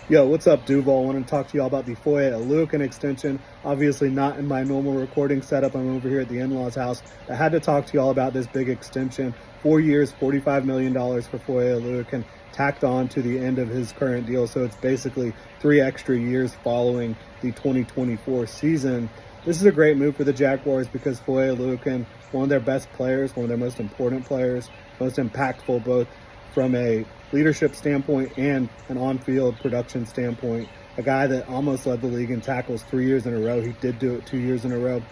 Yo, what's up, Duval? I want to talk to y'all about the Foye Oluokun extension. Obviously not in my normal recording setup. I'm over here at the in-laws house. I had to talk to y'all about this big extension. 4 years, $45 million for Foye Oluokun, tacked on to the end of his current deal. So it's basically 3 extra years following the 2024 season. This is a great move for the Jaguars because Foye Oluokun, one of their best players, one of their most important players, most impactful both from a leadership standpoint and an on-field production standpoint. A guy that almost led the league in tackles 3 years in a row. He did do it 2 years in a row.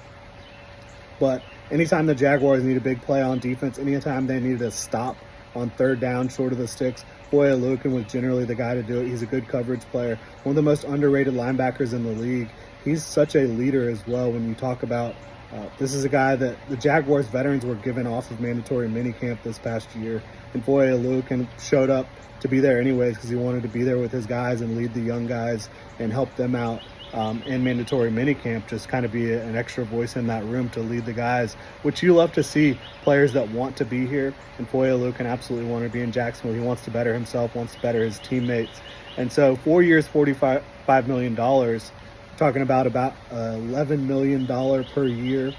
But anytime the Jaguars need a big play on defense, anytime they needed a stop on third down short of the sticks, Foye Oluokun was generally the guy to do it. He's a good coverage player, one of the most underrated linebackers in the league. He's such a leader as well when you talk about this is a guy that the Jaguars veterans were given off of mandatory minicamp this past year, and Foye Oluokun showed up to be there anyways because he wanted to be there with his guys and lead the young guys and help them out in mandatory minicamp, just kind of be an extra voice in that room to lead the guys, which you love to see players that want to be here. And Foye Oluokun absolutely wanted to be in Jacksonville. He wants to better himself, wants to better his teammates. And so 4 years, $45 million, talking about $11 million per year,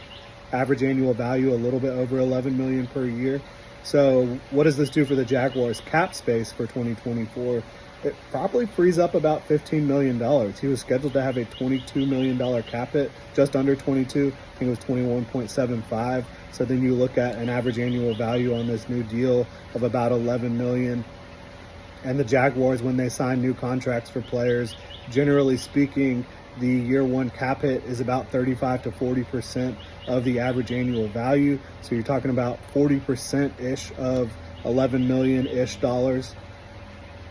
average annual value a little bit over $11 million per year. So what does this do for the Jaguars cap space for 2024? It probably frees up about $15 million. He was scheduled to have a $22 million cap hit, just under 22. I think it was 21.75. So then you look at an average annual value on this new deal of about $11 million. And the Jaguars, when they sign new contracts for players, generally speaking, the year one cap hit is about 35 to 40% of the average annual value. So you're talking about 40%-ish of $11 million-ish dollars.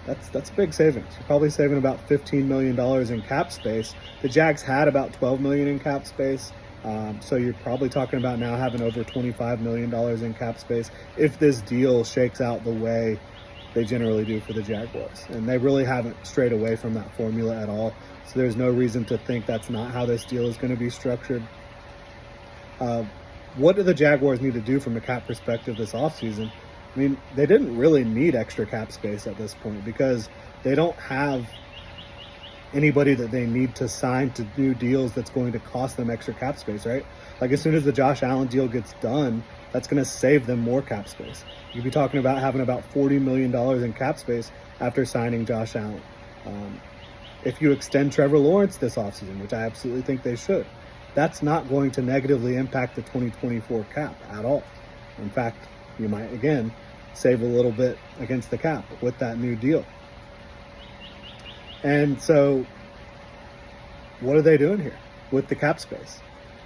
That's a big savings. You're probably saving about $15 million in cap space. The Jags had about $12 million in cap space. So you're probably talking about now having over $25 million in cap space if this deal shakes out the way they generally do for the Jaguars. And they really haven't strayed away from that formula at all. So there's no reason to think that's not how this deal is going to be structured. What do the Jaguars need to do from a cap perspective this offseason? I mean, they didn't really need extra cap space at this point because they don't have anybody that they need to sign to new deals that's going to cost them extra cap space, right? Like as soon as the Josh Allen deal gets done, that's going to save them more cap space. You'd be talking about having about $40 million in cap space after signing Josh Allen. If you extend Trevor Lawrence this offseason, which I absolutely think they should, that's not going to negatively impact the 2024 cap at all. In fact, you might, again, save a little bit against the cap with that new deal. And so what are they doing here with the cap space?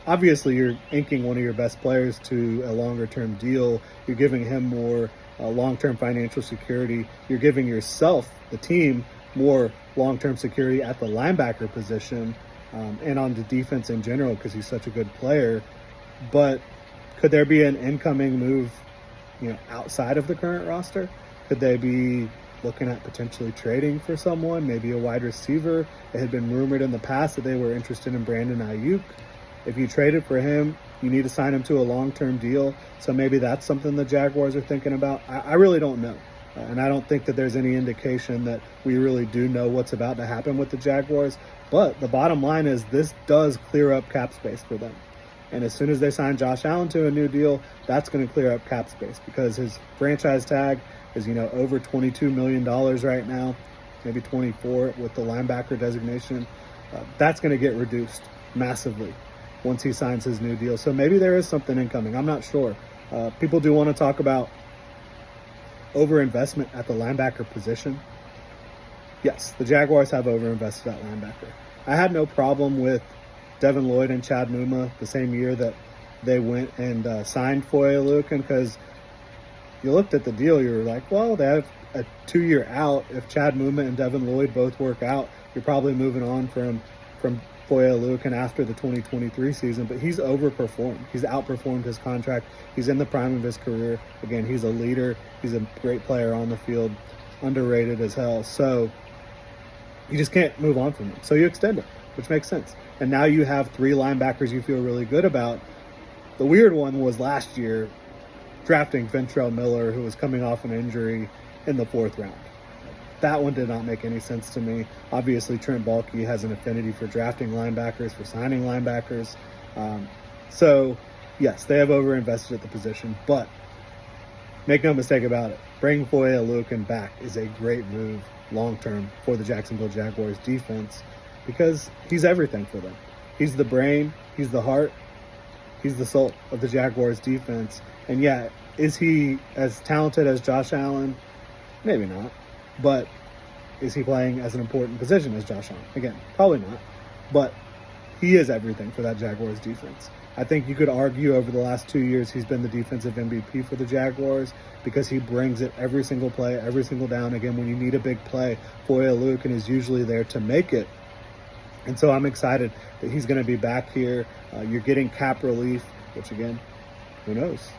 Obviously, you're inking one of your best players to a longer-term deal. You're giving him more long-term financial security. You're giving yourself, the team, more long-term security at the linebacker position and on the defense in general because he's such a good player. But could there be an incoming move, outside of the current roster? Could they be looking at potentially trading for someone, maybe a wide receiver? It had been rumored in the past that they were interested in Brandon Ayuk. If you traded for him, you need to sign him to a long-term deal. So maybe that's something the Jaguars are thinking about. I really don't know. And I don't think that there's any indication that we really do know what's about to happen with the Jaguars. But the bottom line is this does clear up cap space for them. And as soon as they sign Josh Allen to a new deal, that's going to clear up cap space because his franchise tag is, over $22 million right now, maybe 24 with the linebacker designation. That's going to get reduced massively once he signs his new deal. So maybe there is something incoming. I'm not sure. People do want to talk about overinvestment at the linebacker position. Yes, the Jaguars have overinvested at linebacker. I had no problem with Devin Lloyd and Chad Muma the same year that they went and signed Foye Oluokun because you looked at the deal, you were like, well, they have a 2-year out. If Chad Muma and Devin Lloyd both work out, you're probably moving on from Foye Oluokun after the 2023 season, but he's overperformed. He's outperformed his contract. He's in the prime of his career. Again, he's a leader. He's a great player on the field, underrated as hell. So you just can't move on from him. So you extend him, which makes sense. And now you have 3 linebackers you feel really good about. The weird one was last year drafting Ventrell Miller, who was coming off an injury in the 4th round. that one did not make any sense to me. Obviously, Trent Baalke has an affinity for drafting linebackers, for signing linebackers. So, yes, they have overinvested at the position, but make no mistake about it, bringing Foye Oluokun back is a great move long-term for the Jacksonville Jaguars defense because he's everything for them. He's the brain, he's the heart, he's the soul of the Jaguars defense. And yeah, is he as talented as Josh Allen? Maybe not. But is he playing as an important position as Josh Allen? Again, probably not. But he is everything for that Jaguars defense. I think you could argue over the last 2 years he's been the defensive MVP for the Jaguars because he brings it every single play, every single down. Again, when you need a big play, Foye Oluokun is usually there to make it. And so I'm excited that he's going to be back here. You're getting cap relief, which again, who knows?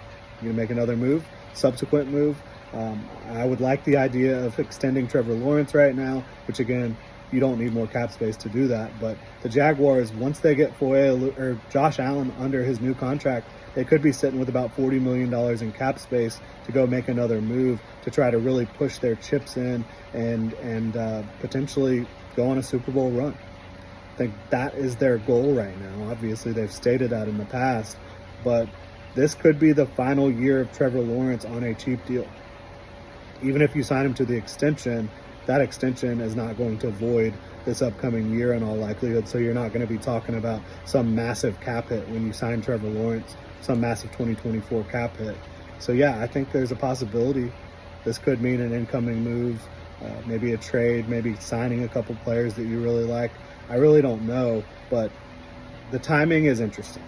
You're going to make another move, subsequent move. I would like the idea of extending Trevor Lawrence right now, which again, you don't need more cap space to do that. But the Jaguars, once they get Josh Allen under his new contract, they could be sitting with about $40 million in cap space to go make another move to try to really push their chips in and potentially go on a Super Bowl run. I think that is their goal right now. Obviously, they've stated that in the past, but this could be the final year of Trevor Lawrence on a cheap deal. Even if you sign him to the extension, that extension is not going to void this upcoming year in all likelihood. So you're not going to be talking about some massive cap hit when you sign Trevor Lawrence, some massive 2024 cap hit. So yeah, I think there's a possibility this could mean an incoming move, maybe a trade, maybe signing a couple players that you really like. I really don't know, but the timing is interesting.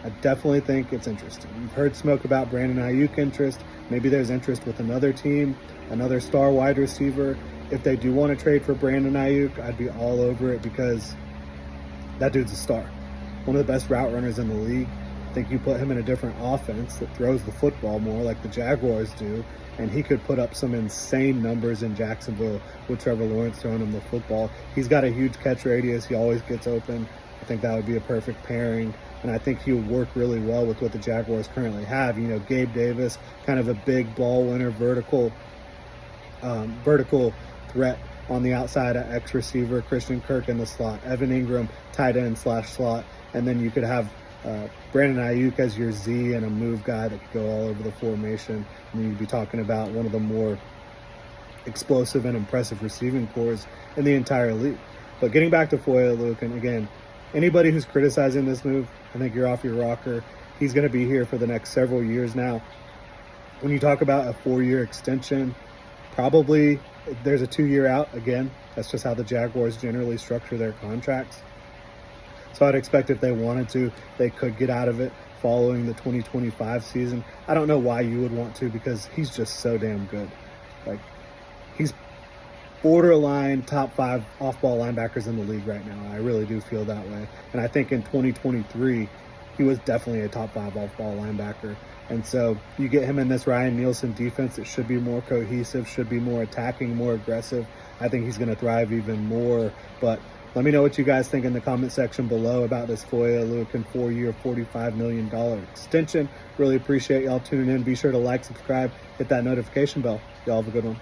I definitely think it's interesting. You've heard smoke about Brandon Ayuk interest. Maybe there's interest with another team, another star wide receiver. If they do want to trade for Brandon Ayuk, I'd be all over it because that dude's a star. One of the best route runners in the league. I think you put him in a different offense that throws the football more like the Jaguars do, and he could put up some insane numbers in Jacksonville with Trevor Lawrence throwing him the football. He's got a huge catch radius. He always gets open. I think that would be a perfect pairing. And I think he would work really well with what the Jaguars currently have. You know, Gabe Davis, kind of a big ball winner, vertical threat on the outside at X receiver, Christian Kirk in the slot, Evan Ingram, tight end / slot. And then you could have Brandon Ayuk as your Z and a move guy that could go all over the formation. And then you'd be talking about one of the more explosive and impressive receiving cores in the entire league. But getting back to Foye Oluokun, again, anybody who's criticizing this move, I think you're off your rocker. He's going to be here for the next several years now. When you talk about a 4-year extension, probably there's a 2-year out. Again, that's just how the Jaguars generally structure their contracts. So I'd expect if they wanted to, they could get out of it following the 2025 season. I don't know why you would want to because he's just so damn good. Like, he's borderline top 5 off-ball linebackers in the league right now. I really do feel that way. And I think in 2023, he was definitely a top 5 off-ball linebacker. And so you get him in this Ryan Nielsen defense, it should be more cohesive, should be more attacking, more aggressive. I think he's going to thrive even more. But let me know what you guys think in the comment section below about this Foye Oluokun 4-year, $45 million extension. Really appreciate y'all tuning in. Be sure to like, subscribe, hit that notification bell. Y'all have a good one.